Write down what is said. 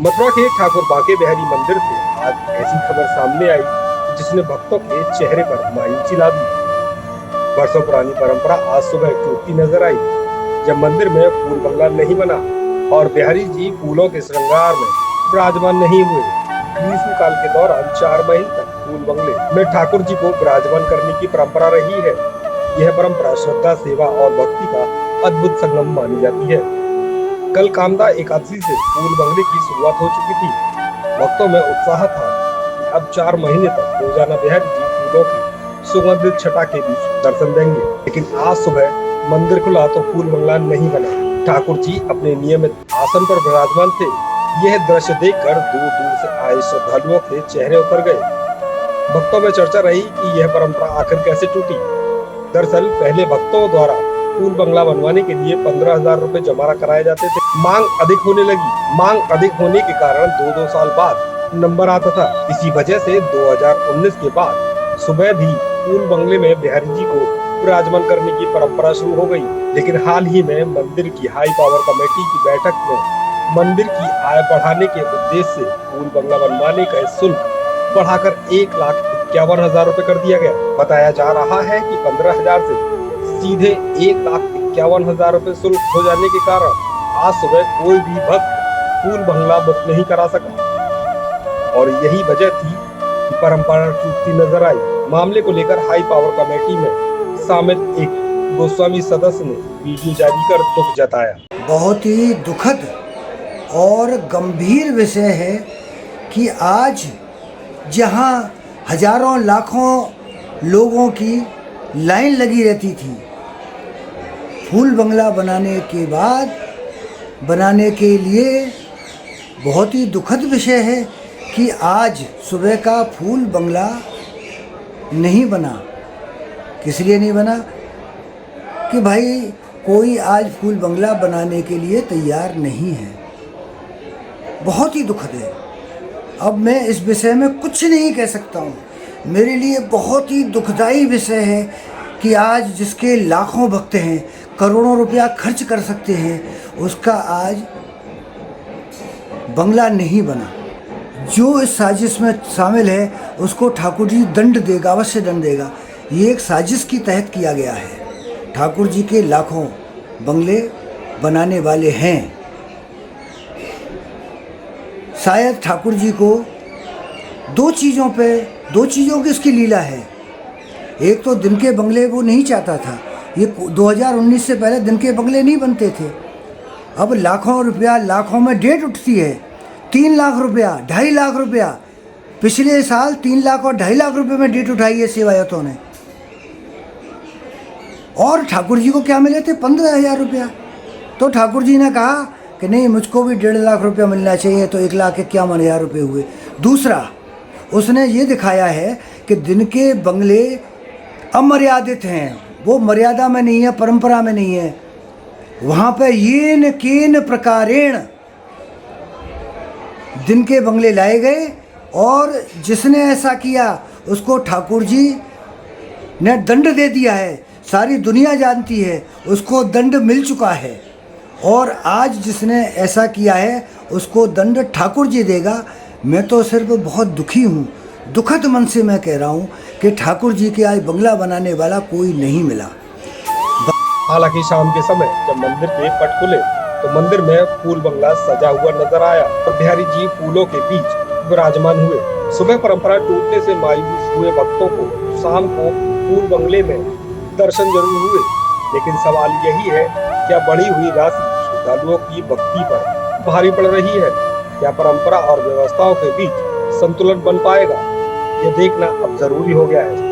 मथुरा के ठाकुर बांके बिहारी मंदिर से आज ऐसी खबर सामने आई जिसने भक्तों के चेहरे पर मायूसी ला दी। वर्षों पुरानी परंपरा आज सुबह टूटती नजर आई जब मंदिर में फूल बंगला नहीं बना और बिहारी जी फूलों के श्रृंगार में विराजमान नहीं हुए। ग्रीष्म काल के दौरान 4 महीने तक फूल बंगले में ठाकुर जी को विराजमान करने की परंपरा रही है। यह परंपरा श्रद्धा, सेवा और भक्ति का अद्भुत संगम मानी जाती है। कल कामदा एकादशी से फूल बंगले की शुरुआत हो चुकी थी। भक्तों में उत्साह था कि अब 4 महीने तक रोजाना बिहारी जी फूलों की सुगंधित छटा के बीच दर्शन देंगे। लेकिन आज सुबह मंदिर खुला तो फूल बंगला नहीं बना। ठाकुर जी अपने नियमित आसन पर विराजमान थे। यह दृश्य देखकर दूर दूर से आए श्रद्धालुओं के चेहरे उतर गए। भक्तों में चर्चा रही कि यह परंपरा आखिर कैसे टूटी। दरअसल पहले भक्तों द्वारा फूल बंगला बनवाने के लिए 15,000 रुपए जमा कराए जाते थे। मांग अधिक होने लगी। मांग अधिक होने के कारण 2-2 साल बाद नंबर आता था। इसी वजह से 2019 के बाद सुबह भी फूल बंगले में बिहारी जी को विराजमान करने की परंपरा शुरू हो गई। लेकिन हाल ही में मंदिर की हाई पावर कमेटी की बैठक में मंदिर की आय बढ़ाने के उद्देश्य से फूल बंगला बनवाने का शुल्क बढ़ाकर 1,51,000 रुपए कर दिया गया। बताया जा रहा है कि 15,000 से सीधे 1,51,000 रुपए शुल्क हो जाने के कारण आज सुबह कोई भी भक्त फूल बंगला बुक नहीं करा सका और यही वजह थी कि परंपरा टूटती नजर आई। मामले को लेकर हाई पावर कमेटी में शामिल एक गोस्वामी सदस्य ने वीडियो जारी कर दुख जताया। बहुत ही दुखद और गंभीर विषय है कि आज जहां हजारों लाखों लोगों की लाइन लगी रहती थी, फूल बंगला बनाने के लिए बहुत ही दुखद विषय है कि आज सुबह का फूल बंगला नहीं बना। किस लिए नहीं बना? कि भाई कोई आज फूल बंगला बनाने के लिए तैयार नहीं है। बहुत ही दुखद है। अब मैं इस विषय में कुछ नहीं कह सकता हूँ। मेरे लिए बहुत ही दुखदाई विषय है कि आज जिसके लाखों भक्त हैं, करोड़ों रुपया खर्च कर सकते हैं, उसका आज बंगला नहीं बना। जो इस साजिश में शामिल है उसको ठाकुर जी दंड देगा, अवश्य दंड देगा। ये एक साजिश की तहत किया गया है। ठाकुर जी के लाखों बंगले बनाने वाले हैं। शायद ठाकुर जी को दो चीज़ों की इसकी लीला है। एक तो दिन के बंगले वो नहीं चाहता था। ये 2019 से पहले दिन के बंगले नहीं बनते थे। अब लाखों रुपया, लाखों में डेट उठती है। 3 लाख रुपया, 2.5 लाख रुपया। पिछले साल 3 लाख और 2.5 लाख रुपए में डेट उठाई है सेवायतों ने। और ठाकुर जी को क्या मिले थे? 15,000 रुपया। तो ठाकुर जी ने कहा कि नहीं, मुझको भी 1.5 लाख रुपया मिलना चाहिए, तो 1,51,000 रुपये हुए। दूसरा, उसने ये दिखाया है कि दिन के बंगले अमर्यादित हैं, वो मर्यादा में नहीं है, परंपरा में नहीं है। वहाँ पे येन केन प्रकारेण दिन के बंगले लाए गए और जिसने ऐसा किया उसको ठाकुर जी ने दंड दे दिया है। सारी दुनिया जानती है, उसको दंड मिल चुका है। और आज जिसने ऐसा किया है उसको दंड ठाकुर जी देगा। मैं तो सिर्फ बहुत दुखी हूँ। दुखद मन से मैं कह रहा हूँ कि ठाकुर जी के आज बंगला बनाने वाला कोई नहीं मिला। हालांकि शाम के समय जब मंदिर के पट खुले तो मंदिर में फूल बंगला सजा हुआ नजर आया और बिहारी जी फूलों के बीच विराजमान हुए। सुबह परंपरा टूटने से मायूस हुए भक्तों को शाम को फूल बंगले में दर्शन जरूर हुए। लेकिन सवाल यही है, क्या बढ़ी हुई राशि श्रद्धालुओं की भक्ति पर भारी पड़ रही है? क्या परंपरा और व्यवस्थाओं के बीच संतुलन बन पाएगा? ये देखना अब जरूरी हो गया है।